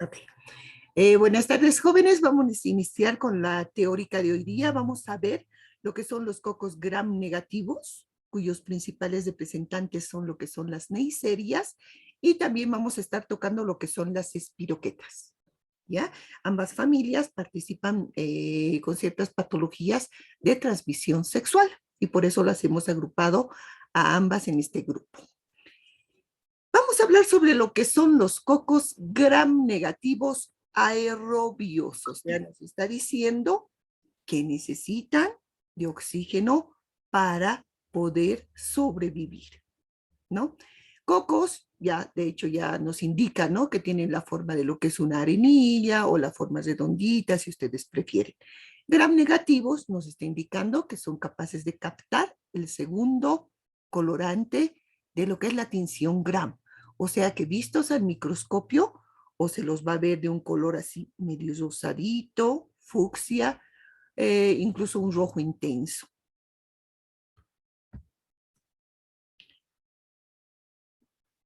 Ok. Buenas tardes, jóvenes. Vamos a iniciar con la teórica de hoy día. Vamos a ver lo que son los cocos gram negativos, cuyos principales representantes son lo que son las neiserias, y también vamos a estar tocando lo que son las espiroquetas. ¿Ya? Ambas familias participan con ciertas patologías de transmisión sexual y por eso las hemos agrupado a ambas en este grupo. Vamos a hablar sobre lo que son los cocos gram negativos aerobios. O sea, nos está diciendo que necesitan de oxígeno para poder sobrevivir, ¿no? Cocos, ya, de hecho, ya nos indica, ¿no? Que tienen la forma de lo que es una arenilla o la forma redondita, si ustedes prefieren. Gram negativos nos está indicando que son capaces de captar el segundo colorante de lo que es la tinción gram. O sea que vistos al microscopio, o se los va a ver de un color así medio rosadito, fucsia, incluso un rojo intenso.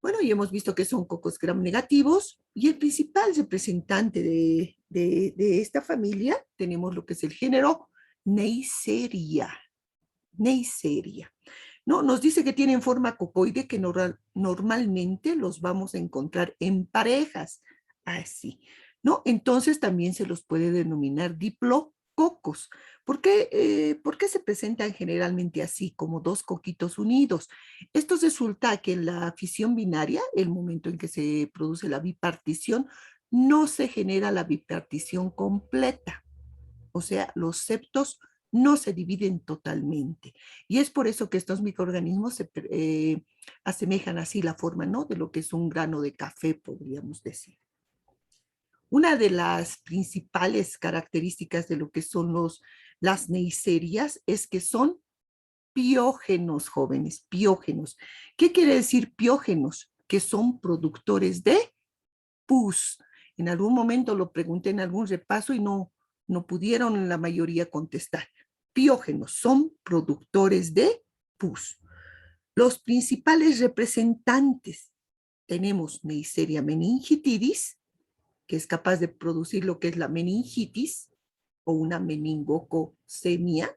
Bueno, y hemos visto que son cocos gram negativos y el principal representante de esta familia tenemos lo que es el género Neisseria. Neisseria. ¿No? Nos dice que tienen forma cocoide que normalmente los vamos a encontrar en parejas, así, ¿no? Entonces también se los puede denominar diplococos. ¿Por qué se presentan generalmente así, como dos coquitos unidos? Esto resulta que en la fisión binaria, el momento en que se produce la bipartición, no se genera la bipartición completa. O sea, los septos no se dividen totalmente. Y es por eso que estos microorganismos se asemejan así la forma, ¿no? De lo que es un grano de café, podríamos decir. Una de las principales características de lo que son las neiserias es que son piógenos, jóvenes, piógenos. ¿Qué quiere decir piógenos? Que son productores de pus. En algún momento lo pregunté en algún repaso y no pudieron la mayoría contestar. Piógenos son productores de pus. Los principales representantes tenemos Neisseria meningitidis, que es capaz de producir lo que es la meningitis o una meningococemia,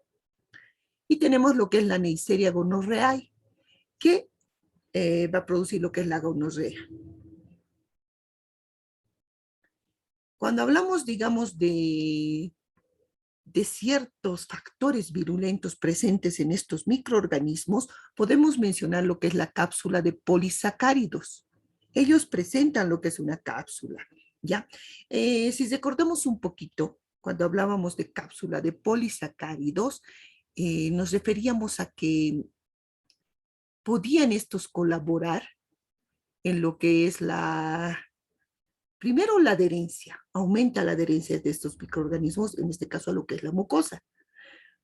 y tenemos lo que es la Neisseria gonorrhoeae, que va a producir lo que es la gonorrea. Cuando hablamos, digamos, de ciertos factores virulentos presentes en estos microorganismos, podemos mencionar lo que es la cápsula de polisacáridos. Ellos presentan lo que es una cápsula, ¿ya? Si recordamos un poquito, cuando hablábamos de cápsula de polisacáridos, nos referíamos a que podían estos colaborar en lo que es primero la adherencia, aumenta la adherencia de estos microorganismos, en este caso a lo que es la mucosa.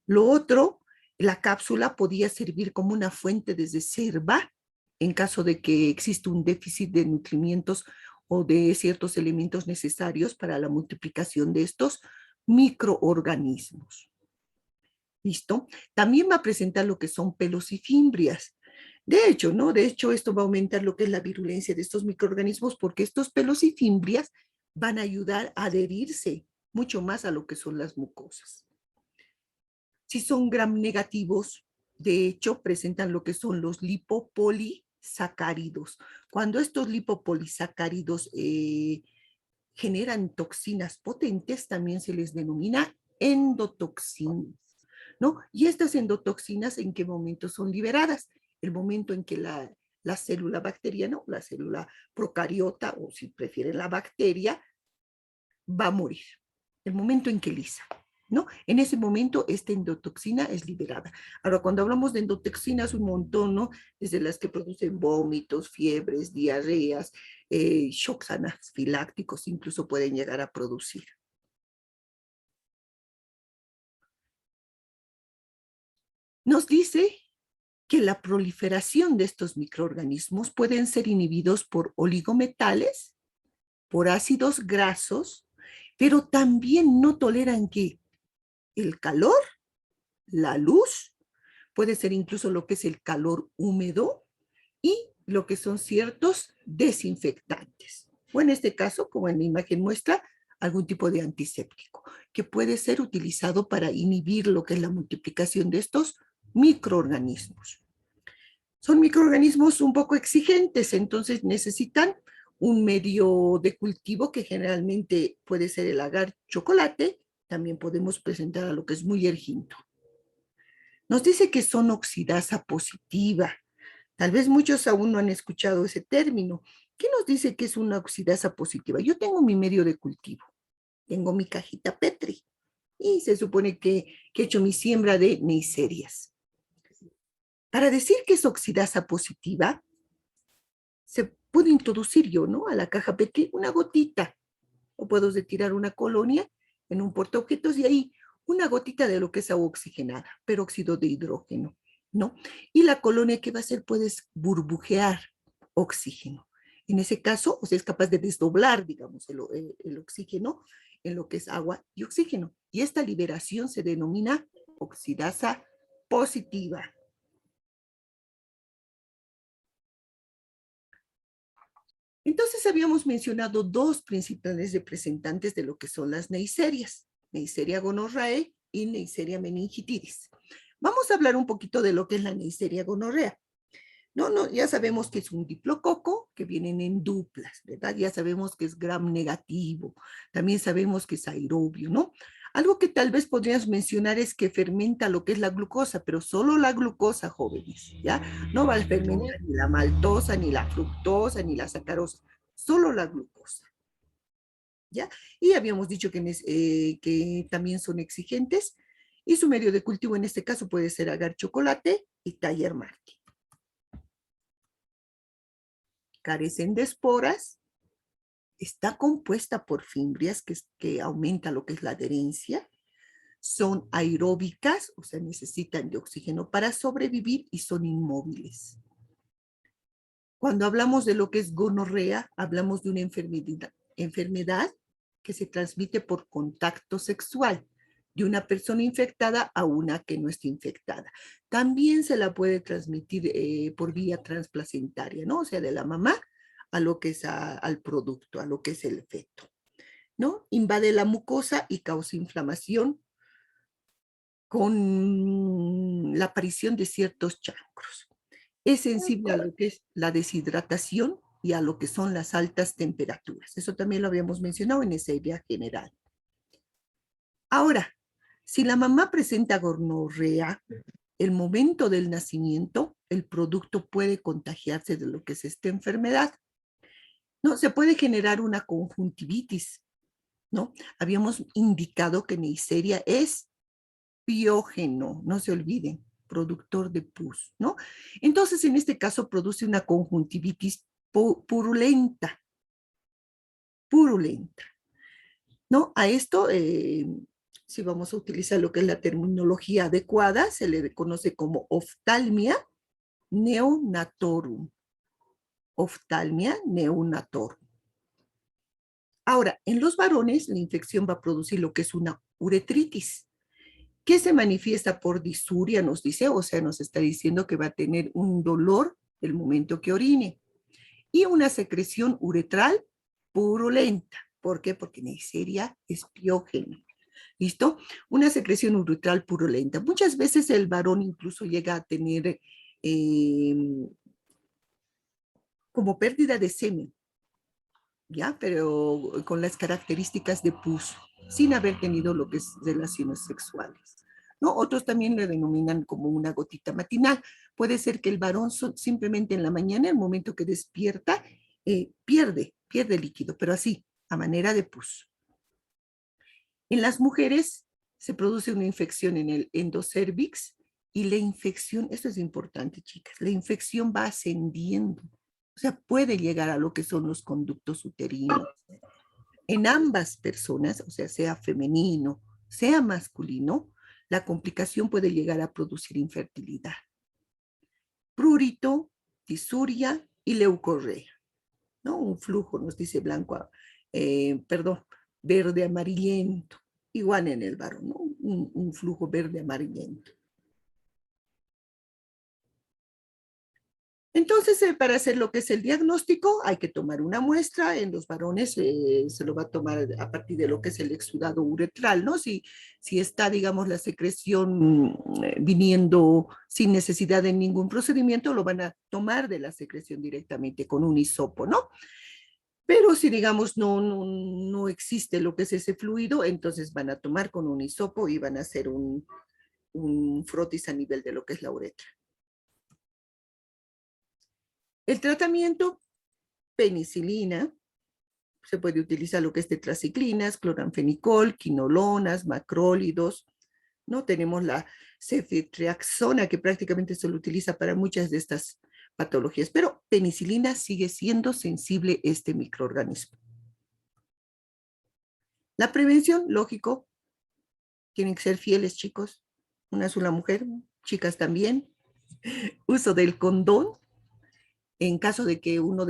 Lo otro, la cápsula podía servir como una fuente de reserva en caso de que exista un déficit de nutrimientos o de ciertos elementos necesarios para la multiplicación de estos microorganismos. ¿Listo? También va a presentar lo que son pelos y fimbrias. De hecho, ¿no? De hecho, esto va a aumentar lo que es la virulencia de estos microorganismos porque estos pelos y fimbrias van a ayudar a adherirse mucho más a lo que son las mucosas. Si son gram negativos, de hecho, presentan lo que son los lipopolisacáridos. Cuando estos lipopolisacáridos generan toxinas potentes, también se les denomina endotoxinas, ¿no? Y estas endotoxinas, ¿en qué momento son liberadas? El momento en que la célula bacteriana, la célula procariota, o si prefieren la bacteria, va a morir. El momento en que lisa, ¿no? En ese momento esta endotoxina es liberada. Ahora, cuando hablamos de endotoxinas, un montón, ¿no? Desde las que producen vómitos, fiebres, diarreas, shocks anafilácticos, incluso pueden llegar a producir. Nos dice que la proliferación de estos microorganismos pueden ser inhibidos por oligometales, por ácidos grasos, pero también no toleran que el calor, la luz, puede ser incluso lo que es el calor húmedo y lo que son ciertos desinfectantes. o en este caso, como en la imagen muestra, algún tipo de antiséptico, que puede ser utilizado para inhibir lo que es la multiplicación de estos microorganismos. Son microorganismos un poco exigentes, entonces necesitan un medio de cultivo que generalmente puede ser el agar chocolate, también podemos presentar a lo que es Muller ginto. Nos dice que son oxidasa positiva. Tal vez muchos aún no han escuchado ese término. ¿Qué nos dice que es una oxidasa positiva? Yo tengo mi medio de cultivo, tengo mi cajita Petri y se supone que he hecho mi siembra de neiserias. Para decir que es oxidasa positiva, se puede introducir yo, ¿no? A la caja Petri una gotita, o puedo retirar una colonia en un portaobjetos y ahí una gotita de lo que es agua oxigenada, peróxido de hidrógeno, ¿no? Y la colonia que va a hacer puedes burbujear oxígeno. En ese caso, o sea, es capaz de desdoblar, digamos, el oxígeno en lo que es agua y oxígeno. Y esta liberación se denomina oxidasa positiva. Entonces habíamos mencionado dos principales representantes de lo que son las neiserias, Neisseria gonorrhoeae y Neisseria meningitidis. Vamos a hablar un poquito de lo que es la Neisseria gonorrea. No, ya sabemos que es un diplococo que vienen en duplas, ¿verdad? Ya sabemos que es gram negativo, también sabemos que es aerobio, ¿no? Algo que tal vez podrías mencionar es que fermenta lo que es la glucosa, pero solo la glucosa, jóvenes, ¿ya? No va a fermentar ni la maltosa, ni la fructosa, ni la sacarosa, solo la glucosa, ¿ya? Y habíamos dicho que también son exigentes y su medio de cultivo en este caso puede ser agar chocolate y taller marque. Carecen de esporas, está compuesta por fimbrias que aumenta lo que es la adherencia, son aeróbicas, o sea, necesitan de oxígeno para sobrevivir y son inmóviles. Cuando hablamos de lo que es gonorrea, hablamos de una enfermedad que se transmite por contacto sexual de una persona infectada a una que no esté infectada. También se la puede transmitir por vía transplacentaria, ¿no? O sea, de la mamá a lo que es al producto, a lo que es el feto, ¿no? Invade la mucosa y causa inflamación con la aparición de ciertos chancros. Es sensible a lo que es la deshidratación y a lo que son las altas temperaturas. Eso también lo habíamos mencionado en esa idea general. Ahora, si la mamá presenta gonorrea, el momento del nacimiento, el producto puede contagiarse de lo que es esta enfermedad. No, se puede generar una conjuntivitis, ¿no? Habíamos indicado que Neisseria es piógeno, no se olviden, productor de pus, ¿no? Entonces, en este caso, produce una conjuntivitis purulenta, purulenta, ¿no? A esto, si vamos a utilizar lo que es la terminología adecuada, se le conoce como oftalmia neonatorum. Oftalmia neonatorum. Ahora, en los varones, la infección va a producir lo que es una uretritis, que se manifiesta por disuria, nos dice, o sea, nos está diciendo que va a tener un dolor el momento que orine, y una secreción uretral purulenta. ¿Por qué? Porque Neisseria es piógeno. ¿Listo? Una secreción uretral purulenta. Muchas veces el varón incluso llega a tener como pérdida de semen, ¿ya? Pero con las características de pus, sin haber tenido lo que es relaciones sexuales, ¿no? Otros también le denominan como una gotita matinal. Puede ser que el varón simplemente en la mañana, el momento que despierta, pierde líquido, pero así, a manera de pus. En las mujeres se produce una infección en el endocervix y la infección, esto es importante, chicas, la infección va ascendiendo. O sea, puede llegar a lo que son los conductos uterinos. En ambas personas, o sea, sea femenino, sea masculino, la complicación puede llegar a producir infertilidad. Prurito, disuria y leucorrea, ¿no? Un flujo, nos dice blanco, verde amarillento, igual en el varón, ¿no? Un flujo verde amarillento. Entonces, para hacer lo que es el diagnóstico, hay que tomar una muestra. En los varones se lo va a tomar a partir de lo que es el exudado uretral, ¿no? Si está, digamos, la secreción viniendo sin necesidad de ningún procedimiento, lo van a tomar de la secreción directamente con un hisopo, ¿no? Pero si, digamos, no existe lo que es ese fluido, entonces van a tomar con un hisopo y van a hacer un frotis a nivel de lo que es la uretra. El tratamiento, penicilina, se puede utilizar lo que es tetraciclinas, cloranfenicol, quinolonas, macrólidos, ¿no? Tenemos la ceftriaxona, que prácticamente se lo utiliza para muchas de estas patologías, pero penicilina sigue siendo sensible este microorganismo. La prevención, lógico, tienen que ser fieles, chicos, una sola mujer, chicas también. Uso del condón, en caso de que uno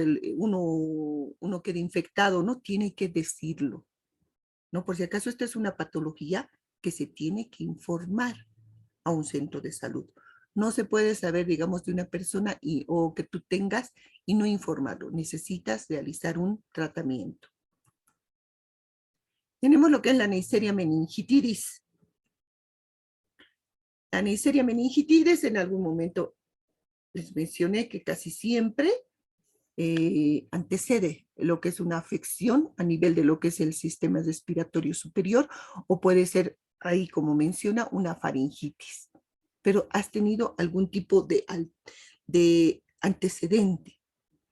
quede infectado, no tiene que decirlo, ¿no? Por si acaso esta es una patología que se tiene que informar a un centro de salud. No se puede saber, digamos, de una persona o que tú tengas y no informarlo. Necesitas realizar un tratamiento. Tenemos lo que es la Neisseria meningitidis. La Neisseria meningitidis, en algún momento les mencioné que casi siempre antecede lo que es una afección a nivel de lo que es el sistema respiratorio superior, o puede ser ahí, como menciona, una faringitis. Pero has tenido algún tipo de antecedente,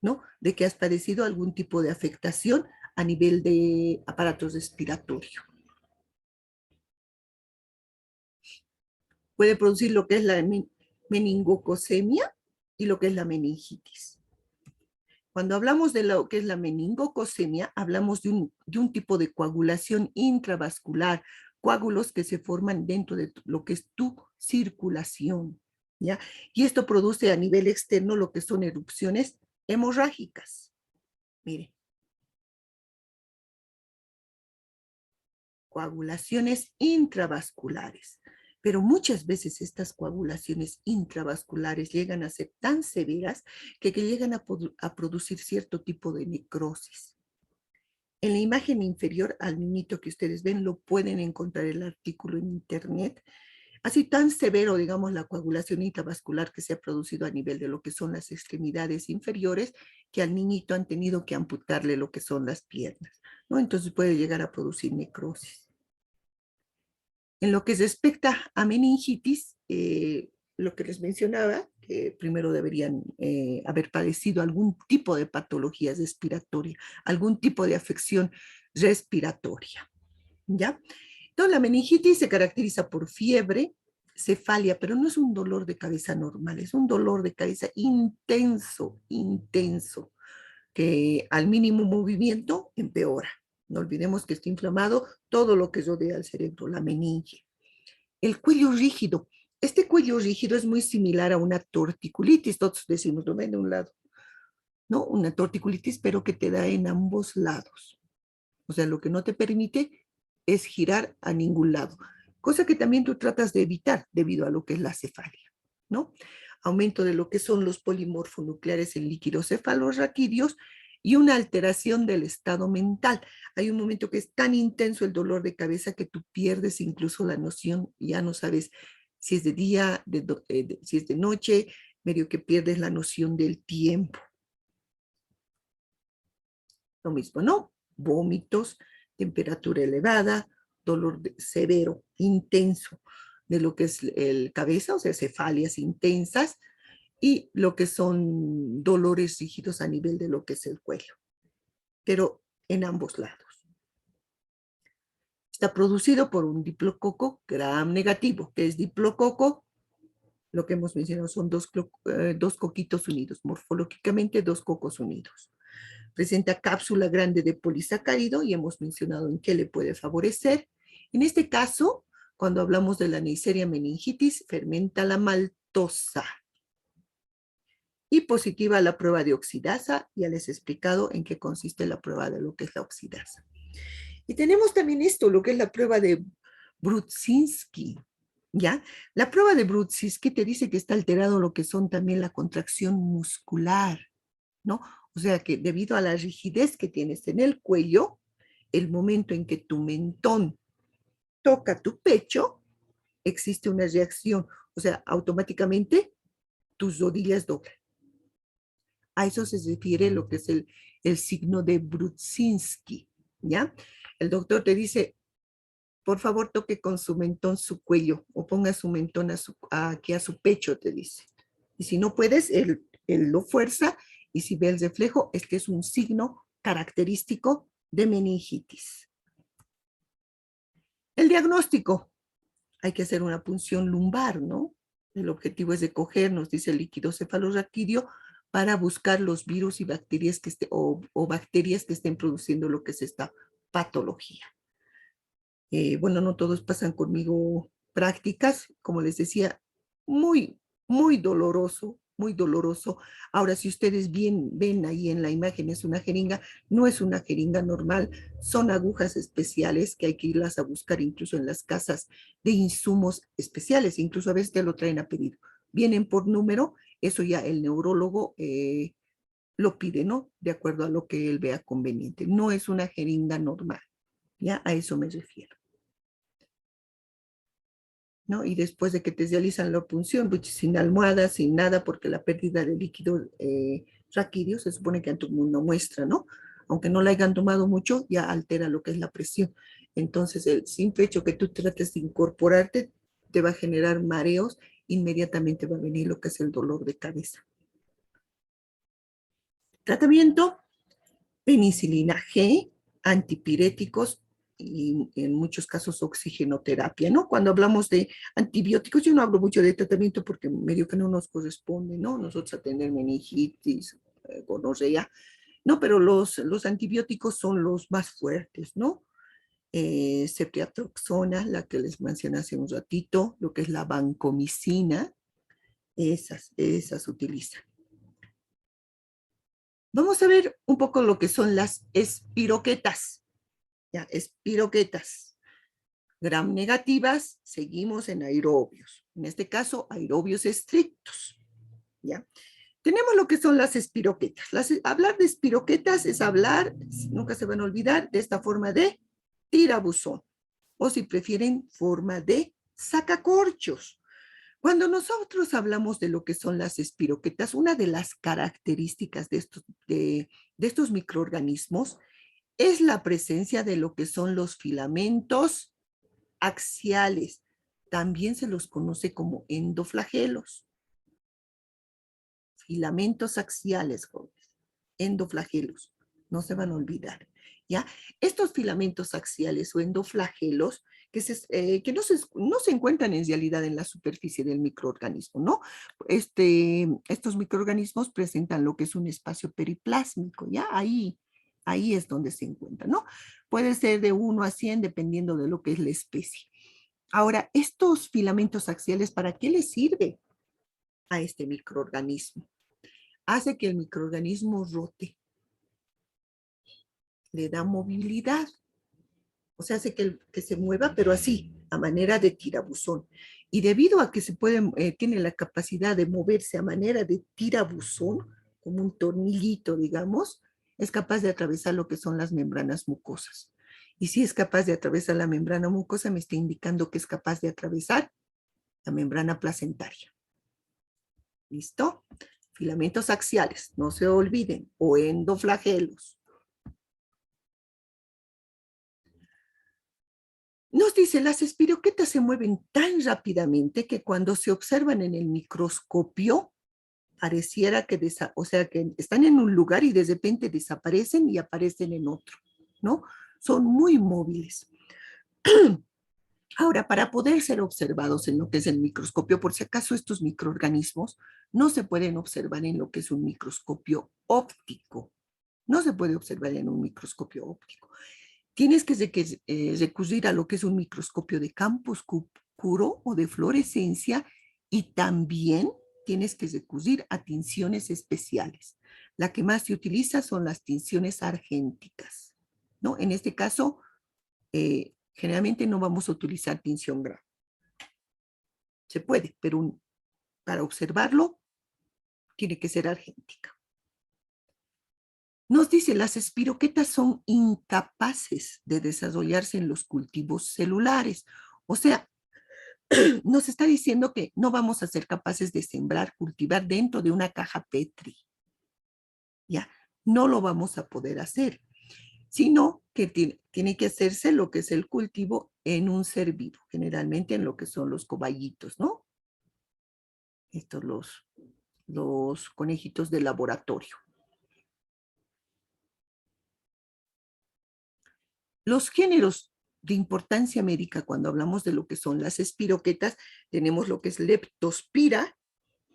¿no? De que has padecido algún tipo de afectación a nivel de aparato respiratorio. Puede producir lo que es la meningocosemia y lo que es la meningitis. Cuando hablamos de lo que es la meningocosemia, hablamos de un tipo de coagulación intravascular, coágulos que se forman dentro de lo que es tu circulación, ¿ya? Y esto produce a nivel externo lo que son erupciones hemorrágicas. Mire, coagulaciones intravasculares. Pero muchas veces estas coagulaciones intravasculares llegan a ser tan severas que llegan a producir cierto tipo de necrosis. En la imagen inferior al niñito que ustedes ven, lo pueden encontrar el artículo en internet. Así tan severo, digamos, la coagulación intravascular que se ha producido a nivel de lo que son las extremidades inferiores, que al niñito han tenido que amputarle lo que son las piernas, ¿no? Entonces puede llegar a producir necrosis. En lo que respecta a meningitis, lo que les mencionaba, que primero deberían haber padecido algún tipo de patología respiratoria, algún tipo de afección respiratoria, ¿ya? Entonces, la meningitis se caracteriza por fiebre, cefalia, pero no es un dolor de cabeza normal, es un dolor de cabeza intenso, intenso, que al mínimo movimiento empeora. No olvidemos que está inflamado todo lo que rodea al cerebro, la meninge. El cuello rígido. Este cuello rígido es muy similar a una torticulitis. Todos decimos, lo ven de un lado, ¿no? Una torticulitis, pero que te da en ambos lados. O sea, lo que no te permite es girar a ningún lado. Cosa que también tú tratas de evitar debido a lo que es la cefalia, ¿no? Aumento de lo que son los polimorfonucleares en líquidos cefalorraquídeos y una alteración del estado mental. Hay un momento que es tan intenso el dolor de cabeza que tú pierdes incluso la noción, ya no sabes si es de día, si es de noche, medio que pierdes la noción del tiempo. Lo mismo, ¿no? Vómitos, temperatura elevada, dolor severo, intenso de lo que es el cabeza, o sea, cefalias intensas, y lo que son dolores rígidos a nivel de lo que es el cuello, pero en ambos lados. Está producido por un diplococo gram negativo, que es diplococo, lo que hemos mencionado son dos coquitos unidos, morfológicamente dos cocos unidos. Presenta cápsula grande de polisacárido y hemos mencionado en qué le puede favorecer. En este caso, cuando hablamos de la Neisseria meningitis, fermenta la maltosa. Y positiva la prueba de oxidasa, ya les he explicado en qué consiste la prueba de lo que es la oxidasa. Y tenemos también esto, lo que es la prueba de Brudzinski. ¿ya? La prueba de Brudzinski te dice que está alterado lo que son también la contracción muscular, ¿no? O sea que debido a la rigidez que tienes en el cuello, el momento en que tu mentón toca tu pecho, existe una reacción, o sea, automáticamente tus rodillas doblan. A eso se refiere lo que es el signo de Brudzinski, ¿ya? El doctor te dice, por favor toque con su mentón su cuello o ponga su mentón aquí a su pecho, te dice. Y si no puedes, él lo fuerza y si ve el reflejo, este es un signo característico de meningitis. El diagnóstico, hay que hacer una punción lumbar, ¿no? El objetivo es de coger, nos dice el líquido cefalorraquídeo, para buscar los virus y bacterias o bacterias que estén produciendo lo que es esta patología. Bueno, no todos pasan conmigo prácticas, como les decía, muy, muy doloroso, muy doloroso. Ahora, si ustedes ven ahí en la imagen, es una jeringa, no es una jeringa normal, son agujas especiales que hay que irlas a buscar incluso en las casas de insumos especiales, incluso a veces te lo traen a pedido. Vienen por número, eso ya el neurólogo lo pide, ¿no? De acuerdo a lo que él vea conveniente. No es una jeringa normal, ya a eso me refiero. ¿No? Y después de que te realizan la punción, pues, sin almohada, sin nada, porque la pérdida de líquido raquídeo se supone que ante una muestra, ¿no? Aunque no la hayan tomado mucho, ya altera lo que es la presión. Entonces, el simple hecho que tú trates de incorporarte te va a generar mareos, inmediatamente va a venir lo que es el dolor de cabeza. Tratamiento, penicilina G, antipiréticos y en muchos casos oxigenoterapia, ¿no? Cuando hablamos de antibióticos, yo no hablo mucho de tratamiento porque medio que no nos corresponde, ¿no? Nosotros atender meningitis, gonorrea, no, pero los antibióticos son los más fuertes, ¿no? Ceftriaxona, la que les mencioné hace un ratito, lo que es la vancomicina, esas utilizan. Vamos a ver un poco lo que son las espiroquetas. Ya, espiroquetas. Gram negativas, seguimos en aerobios. En este caso, aerobios estrictos. ¿Ya? Tenemos lo que son las espiroquetas. Hablar de espiroquetas es hablar, nunca se van a olvidar, de esta forma de tirabuzón. O si prefieren, forma de sacacorchos. Cuando nosotros hablamos de lo que son las espiroquetas, una de las características de estos microorganismos es la presencia de lo que son los filamentos axiales. También se los conoce como endoflagelos. Filamentos axiales, jóvenes. Endoflagelos. No se van a olvidar. ¿Ya? Estos filamentos axiales o endoflagelos que no se encuentran en realidad en la superficie del microorganismo, ¿no? Estos microorganismos presentan lo que es un espacio periplásmico, ¿ya? Ahí es donde se encuentran, ¿no? Puede ser de 1 a 100 dependiendo de lo que es la especie. Ahora, estos filamentos axiales, ¿para qué les sirve a este microorganismo? Hace que el microorganismo rote, le da movilidad, o sea, hace que se mueva, pero así, a manera de tirabuzón. Y debido a que tiene la capacidad de moverse a manera de tirabuzón, como un tornillito, digamos, es capaz de atravesar lo que son las membranas mucosas. Y si es capaz de atravesar la membrana mucosa, me está indicando que es capaz de atravesar la membrana placentaria. ¿Listo? Filamentos axiales, no se olviden, o endoflagelos. Nos dice, las espiroquetas se mueven tan rápidamente que cuando se observan en el microscopio, pareciera que, o sea, que están en un lugar y de repente desaparecen y aparecen en otro, ¿no? Son muy móviles. Ahora, para poder ser observados en lo que es el microscopio, por si acaso estos microorganismos no se pueden observar en lo que es un microscopio óptico. No se puede observar en un microscopio óptico. Tienes que recurrir a lo que es un microscopio de campo oscuro o de fluorescencia y también tienes que recurrir a tinciones especiales. La que más se utiliza son las tinciones argénticas, ¿no? En este caso, generalmente no vamos a utilizar tinción Gram. se puede, pero para observarlo tiene que ser argéntica. Nos dice, las espiroquetas son incapaces de desarrollarse en los cultivos celulares. O sea, nos está diciendo que no vamos a ser capaces de sembrar, cultivar dentro de una caja Petri. Ya, no lo vamos a poder hacer, sino que tiene que hacerse lo que es el cultivo en un ser vivo, generalmente en lo que son los cobayitos, ¿no? Estos los conejitos de laboratorio. Los géneros de importancia médica, cuando hablamos de lo que son las espiroquetas, tenemos lo que es Leptospira,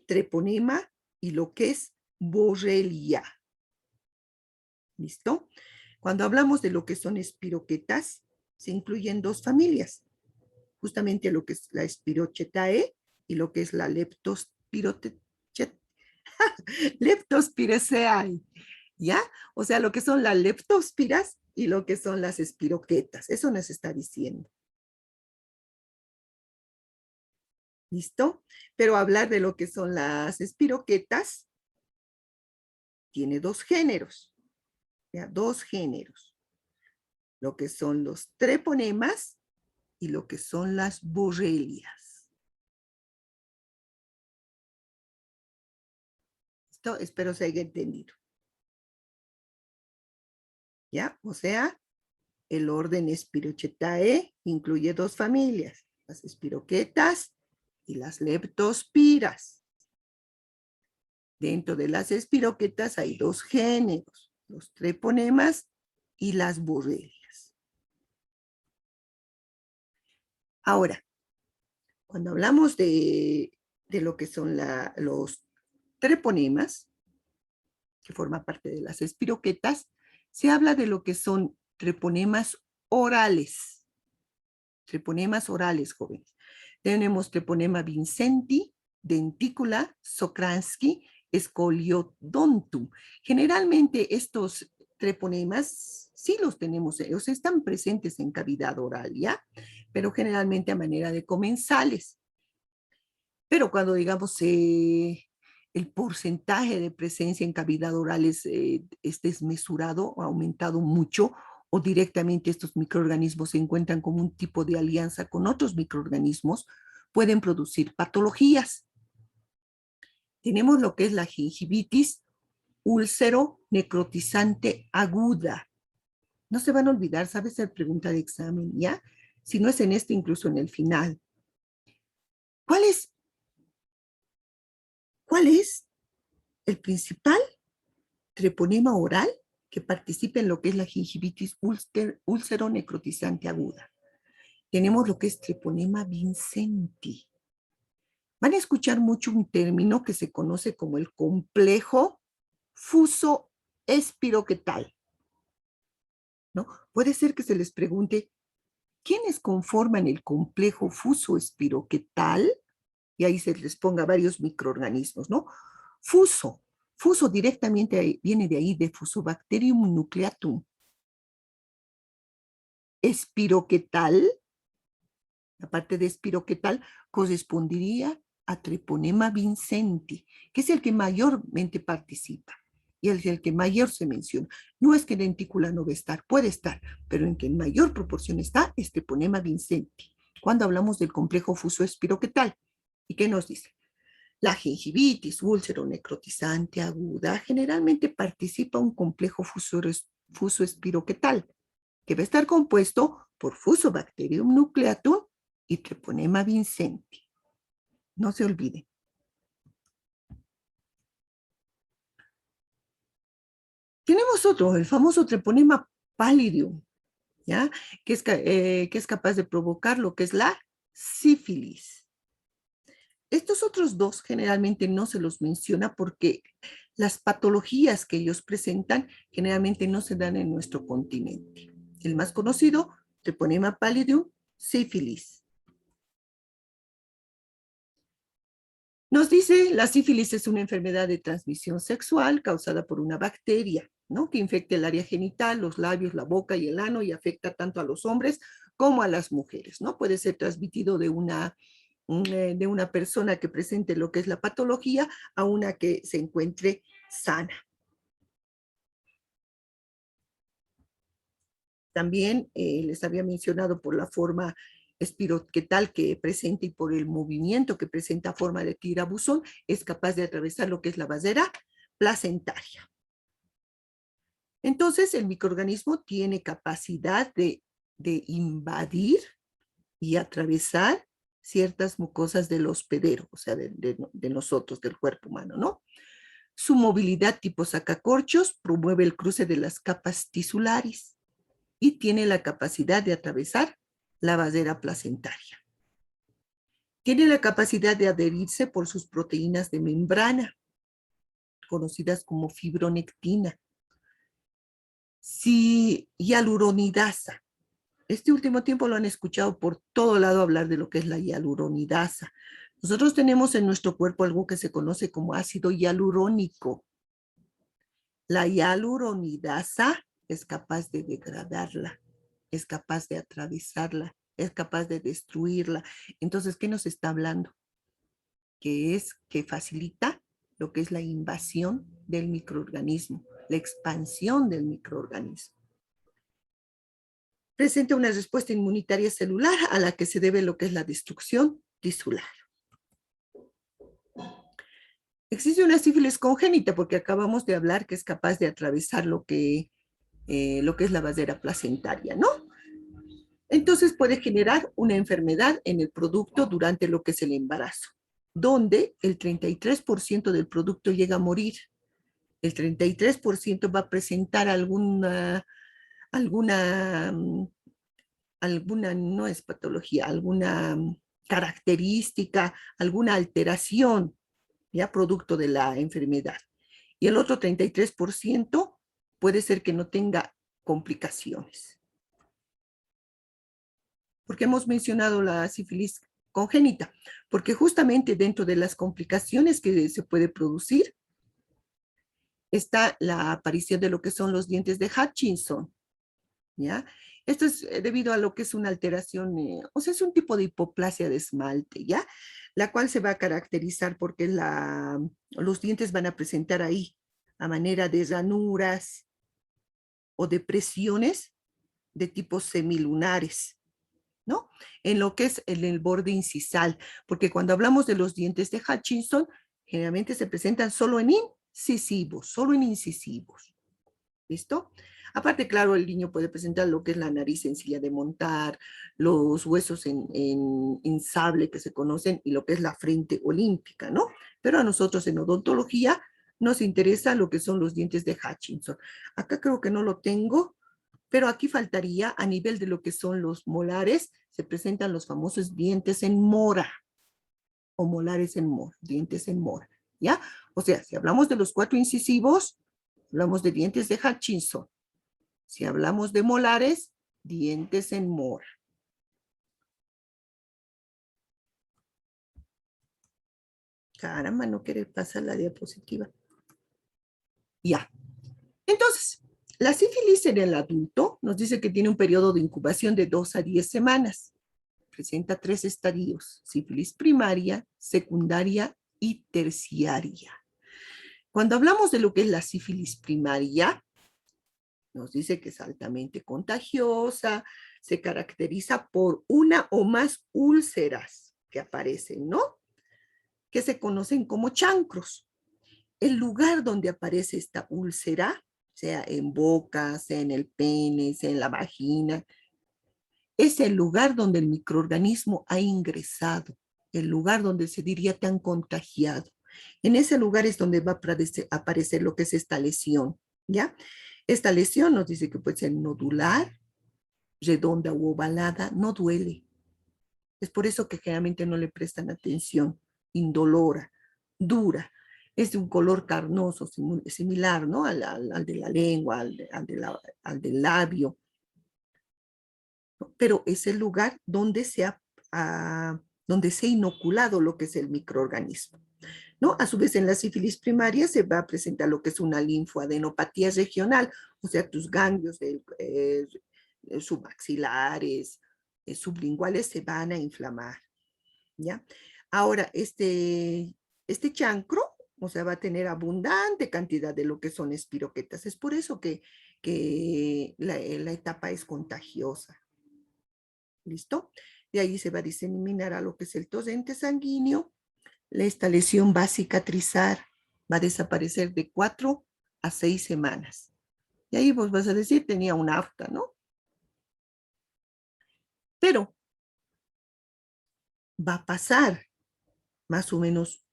Treponema y lo que es Borrelia. ¿Listo? Cuando hablamos de lo que son espiroquetas, se incluyen dos familias, justamente lo que es la Spirochetae y lo que es la Leptospirochaete, ¿ya? O sea, lo que son las leptospiras y lo que son las espiroquetas. Eso nos está diciendo. ¿Listo? Pero hablar de lo que son las espiroquetas tiene dos géneros, ¿ya? Dos géneros. Lo que son los treponemas y lo que son las borrelias. ¿Listo? Espero se haya entendido. ¿Ya? O sea, el orden Spirochetae incluye dos familias, las espiroquetas y las leptospiras. Dentro de las espiroquetas hay dos géneros, los treponemas y las borrelias. Ahora, cuando hablamos de lo que son los treponemas, que forma parte de las espiroquetas, se habla de lo que son treponemas orales. Treponemas orales, jóvenes. Tenemos treponema vincenti, dentícula, Sokransky, escoliodontum. Generalmente estos treponemas sí los tenemos, ellos están presentes en cavidad oral, ¿ya? Pero generalmente a manera de comensales. Pero cuando digamos el porcentaje de presencia en cavidad oral es desmesurado o ha aumentado mucho, o directamente estos microorganismos se encuentran como un tipo de alianza con otros microorganismos, pueden producir patologías. Tenemos lo que es la gingivitis úlcero necrotizante aguda. No se van a olvidar, ¿sabes? La pregunta de examen, ¿ya? Si no es en este, incluso en el final. ¿Cuál es el principal treponema oral que participa en lo que es la gingivitis úlcero necrotizante aguda? Tenemos lo que es treponema vincenti. Van a escuchar mucho un término que se conoce como el complejo fuso espiroquetal, ¿no? Puede ser que se les pregunte, ¿quiénes conforman el complejo fuso espiroquetal? Y ahí se les ponga varios microorganismos, ¿no? Fuso, fuso directamente viene de ahí, de Fusobacterium nucleatum. Espiroquetal, la parte de espiroquetal, correspondería a treponema vincenti, que es el que mayormente participa y es el que mayor se menciona. No es que dentícula no va a estar, puede estar, pero en que en mayor proporción está es treponema vincenti. Cuando hablamos del complejo fuso espiroquetal, ¿y qué nos dice? La gingivitis úlcero necrotizante aguda generalmente participa un complejo fuso espiroquetal, que va a estar compuesto por Fusobacterium nucleatum y treponema vincenti. No se olvide. Tenemos otro, el famoso treponema pallidum, ¿ya? Que es capaz de provocar lo que es la sífilis. Estos otros dos generalmente no se los menciona porque las patologías que ellos presentan generalmente no se dan en nuestro continente. El más conocido, treponema pallidum, sífilis. Nos dice, la sífilis es una enfermedad de transmisión sexual causada por una bacteria, ¿no? Que infecta el área genital, los labios, la boca y el ano y afecta tanto a los hombres como a las mujeres, ¿no? Puede ser transmitido de una de una persona que presente lo que es la patología a una que se encuentre sana. También les había mencionado por la forma espiroquetal que presenta y por el movimiento que presenta forma de tirabuzón, es capaz de atravesar lo que es la vasera placentaria. Entonces, el microorganismo tiene capacidad de invadir y atravesar ciertas mucosas del hospedero, o sea, de nosotros, del cuerpo humano, ¿no? Su movilidad tipo sacacorchos promueve el cruce de las capas tisulares y tiene la capacidad de atravesar la vasera placentaria. Tiene la capacidad de adherirse por sus proteínas de membrana, conocidas como fibronectina, hialuronidasa. Este último tiempo lo han escuchado por todo lado hablar de lo que es la hialuronidasa. Nosotros tenemos en nuestro cuerpo algo que se conoce como ácido hialurónico. La hialuronidasa es capaz de degradarla, es capaz de atravesarla, es capaz de destruirla. Entonces, ¿qué nos está hablando? Que es que facilita lo que es la invasión del microorganismo, la expansión del microorganismo. Presenta una respuesta inmunitaria celular a la que se debe lo que es la destrucción tisular. Existe una sífilis congénita porque acabamos de hablar que es capaz de atravesar lo que es la vasera placentaria, ¿no? Entonces puede generar una enfermedad en el producto durante lo que es el embarazo, donde el 33% del producto llega a morir. El 33% va a presentar alguna, no es patología, alguna característica, alguna alteración, ya producto de la enfermedad. Y el otro 33% puede ser que no tenga complicaciones. ¿Por qué hemos mencionado la sífilis congénita? Porque justamente dentro de las complicaciones que se puede producir está la aparición de lo que son los dientes de Hutchinson, ¿ya? Esto es debido a lo que es una alteración, o sea, es un tipo de hipoplasia de esmalte, ¿ya? La cual se va a caracterizar porque los dientes van a presentar ahí a manera de ranuras o depresiones de tipo semilunares, ¿no? En lo que es en el borde incisal, porque cuando hablamos de los dientes de Hutchinson, generalmente se presentan solo en incisivos, ¿listo? Aparte, claro, el niño puede presentar lo que es la nariz sencilla de montar, los huesos en sable que se conocen y lo que es la frente olímpica, ¿no? Pero a nosotros en odontología nos interesa lo que son los dientes de Hutchinson. Acá creo que no lo tengo, pero aquí faltaría a nivel de lo que son los molares, se presentan los famosos dientes en mora o molares en mora, dientes en mora, ¿ya? O sea, si hablamos de los 4 incisivos, hablamos de dientes de Hutchinson. Si hablamos de molares, dientes en mora. Caramba, no quiere pasar la diapositiva. Ya. Entonces, la sífilis en el adulto nos dice que tiene un periodo de incubación de 2 a 10 semanas. Presenta 3 estadios: sífilis primaria, secundaria y terciaria. Cuando hablamos de lo que es la sífilis primaria, nos dice que es altamente contagiosa, se caracteriza por una o más úlceras que aparecen, ¿no? Que se conocen como chancros. El lugar donde aparece esta úlcera, sea en boca, sea en el pene, sea en la vagina, es el lugar donde el microorganismo ha ingresado, el lugar donde se diría te han contagiado. En ese lugar es donde va a aparecer lo que es esta lesión, ¿ya? Esta lesión nos dice que puede ser nodular, redonda u ovalada, no duele. Es por eso que generalmente no le prestan atención, indolora, dura. Es de un color carnoso, similar, ¿no? Al de la lengua, al del labio. Pero es el lugar donde donde se ha inoculado lo que es el microorganismo, ¿no? A su vez, en la sífilis primaria se va a presentar lo que es una linfoadenopatía regional, o sea, tus ganglios submaxilares, sublinguales se van a inflamar. ¿ya? Ahora, este chancro, o sea, va a tener abundante cantidad de lo que son espiroquetas. Es por eso que la etapa es contagiosa. ¿Listo? De ahí se va a diseminar a lo que es el torrente sanguíneo. Esta lesión va a cicatrizar, va a desaparecer de 4 a 6 semanas. Y ahí vos vas a decir, tenía una afta, ¿no? Pero va a pasar más o menos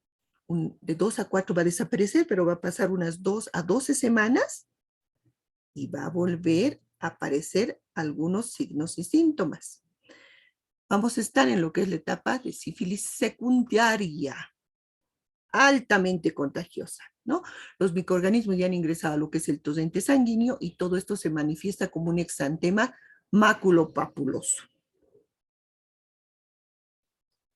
de 2 a 4 va a desaparecer, pero va a pasar unas 2 a 12 semanas y va a volver a aparecer algunos signos y síntomas. Vamos a estar en lo que es la etapa de sífilis secundaria, altamente contagiosa, ¿no? Los microorganismos ya han ingresado a lo que es el torrente sanguíneo y todo esto se manifiesta como un exantema maculopapuloso.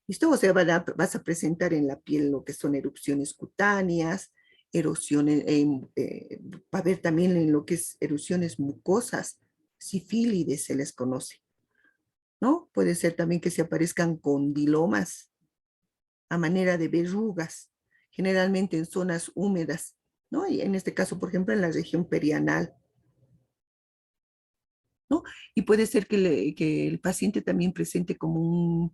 ¿Listo? O sea, vas a presentar en la piel lo que son erupciones cutáneas, erosiones, va a haber también en lo que es erupciones mucosas, sifílides se les conoce, ¿no? Puede ser también que se aparezcan condilomas a manera de verrugas, generalmente en zonas húmedas, ¿no? Y en este caso, por ejemplo, en la región perianal, ¿no? Y puede ser que el paciente también presente como un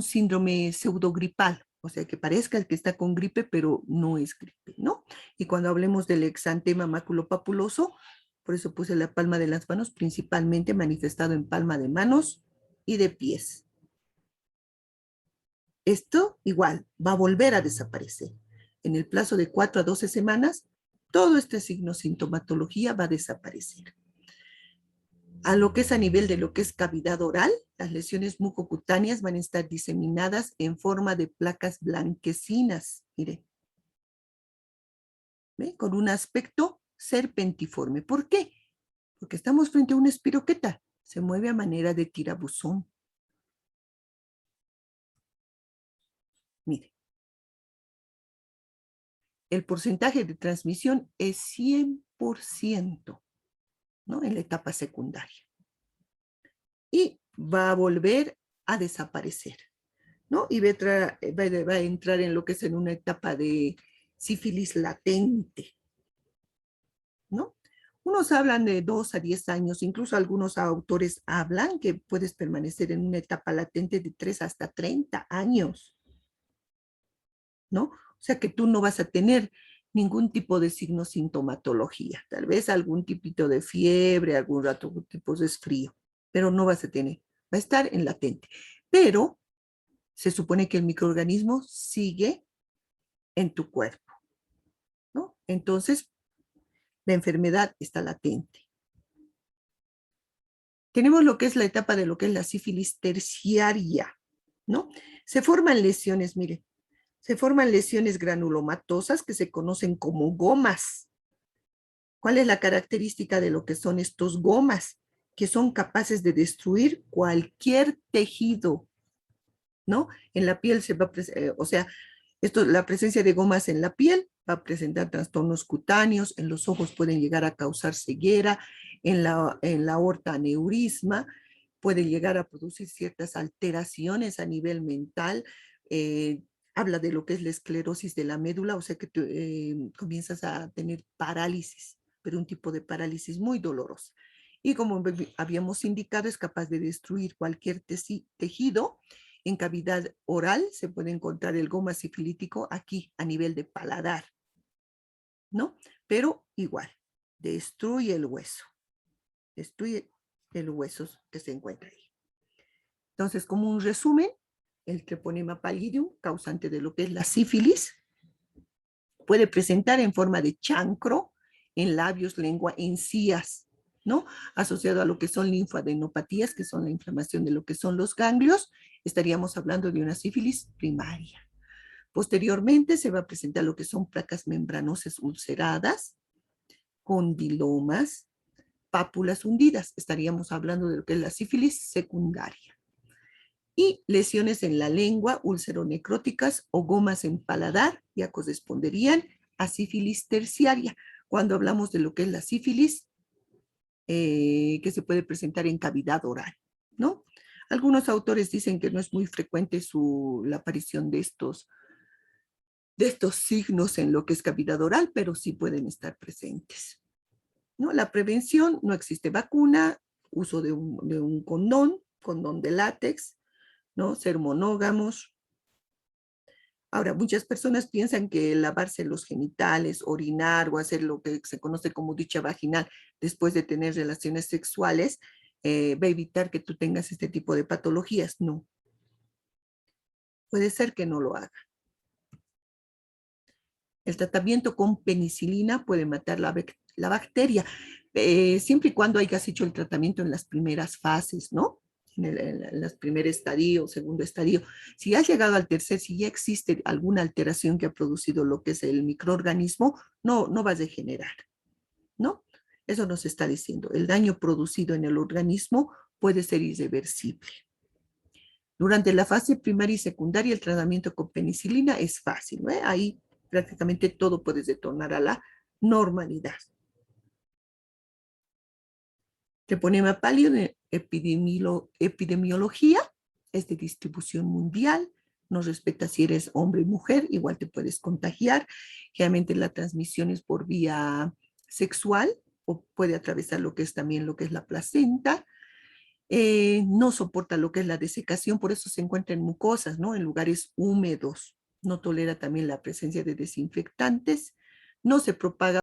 síndrome pseudogripal, o sea, que parezca el que está con gripe, pero no es gripe, ¿no? Y cuando hablemos del exantema maculopapuloso, por eso puse la palma de las manos, principalmente manifestado en palma de manos y de pies. Esto igual va a volver a desaparecer. En el plazo de 4 a 12 semanas, todo este signo sintomatología va a desaparecer. A lo que es a nivel de lo que es cavidad oral, las lesiones mucocutáneas van a estar diseminadas en forma de placas blanquecinas, mire, ¿ve? Con un aspecto serpentiforme. ¿Por qué? Porque estamos frente a una espiroqueta, se mueve a manera de tirabuzón. Mire, el porcentaje de transmisión es 100%, ¿no? En la etapa secundaria. Y va a volver a desaparecer, ¿no? Y va a entrar en lo que es en una etapa de sífilis latente, ¿no? Unos hablan de 2 a 10 años, incluso algunos autores hablan que puedes permanecer en una etapa latente de 3 hasta 30 años, ¿no? O sea que tú no vas a tener ningún tipo de signo sintomatología, tal vez algún tipito de fiebre, algún rato tipo de frío, pero no vas a tener, va a estar en latente. Pero se supone que el microorganismo sigue en tu cuerpo, ¿no? Entonces, la enfermedad está latente. Tenemos lo que es la etapa de lo que es la sífilis terciaria, ¿no? Se forman lesiones, mire, se forman lesiones granulomatosas que se conocen como gomas. ¿Cuál es la característica de lo que son estos gomas? Que son capaces de destruir cualquier tejido, ¿no? En la piel se va, o sea, la presencia de gomas en la piel va a presentar trastornos cutáneos, en los ojos pueden llegar a causar ceguera, en la aorta aneurisma, puede llegar a producir ciertas alteraciones a nivel mental, eh, habla de lo que es la esclerosis de la médula, o sea que comienzas a tener parálisis, pero un tipo de parálisis muy dolorosa. Y como habíamos indicado, es capaz de destruir cualquier tejido. En cavidad oral se puede encontrar el goma sifilítico aquí a nivel de paladar, ¿no? Pero igual, destruye el hueso, destruye el hueso que se encuentra ahí. Entonces, como un resumen, el treponema pallidum, causante de lo que es la sífilis, puede presentar en forma de chancro en labios, lengua, encías, ¿no? Asociado a lo que son linfadenopatías, que son la inflamación de lo que son los ganglios, estaríamos hablando de una sífilis primaria. Posteriormente se va a presentar lo que son placas membranosas ulceradas, condilomas, pápulas hundidas. Estaríamos hablando de lo que es la sífilis secundaria. Y lesiones en la lengua, ulceronecróticas o gomas en paladar ya corresponderían a sífilis terciaria. Cuando hablamos de lo que es la sífilis, que se puede presentar en cavidad oral, ¿no? Algunos autores dicen que no es muy frecuente la aparición de estos signos en lo que es cavidad oral, pero sí pueden estar presentes, ¿no? La prevención, no existe vacuna, uso de un condón de látex, ¿no? Ser monógamos. Ahora, muchas personas piensan que lavarse los genitales, orinar o hacer lo que se conoce como ducha vaginal después de tener relaciones sexuales va a evitar que tú tengas este tipo de patologías. No, puede ser que no lo haga. El tratamiento con penicilina puede matar la bacteria, siempre y cuando hayas hecho el tratamiento en las primeras fases, ¿no? En el primer estadio, segundo estadio. Si has llegado al tercer, si ya existe alguna alteración que ha producido lo que es el microorganismo, no va a degenerar, ¿no? Eso nos está diciendo. El daño producido en el organismo puede ser irreversible. Durante la fase primaria y secundaria, el tratamiento con penicilina es fácil, ¿no? Ahí prácticamente todo puede retornar a la normalidad. Treponema pálido en epidemiología es de distribución mundial, no respeta si eres hombre o mujer, igual te puedes contagiar. Generalmente la transmisión es por vía sexual o puede atravesar lo que es también lo que es la placenta. No soporta lo que es la desecación, por eso se encuentra en mucosas, ¿no? En lugares húmedos. No tolera también la presencia de desinfectantes. No se propaga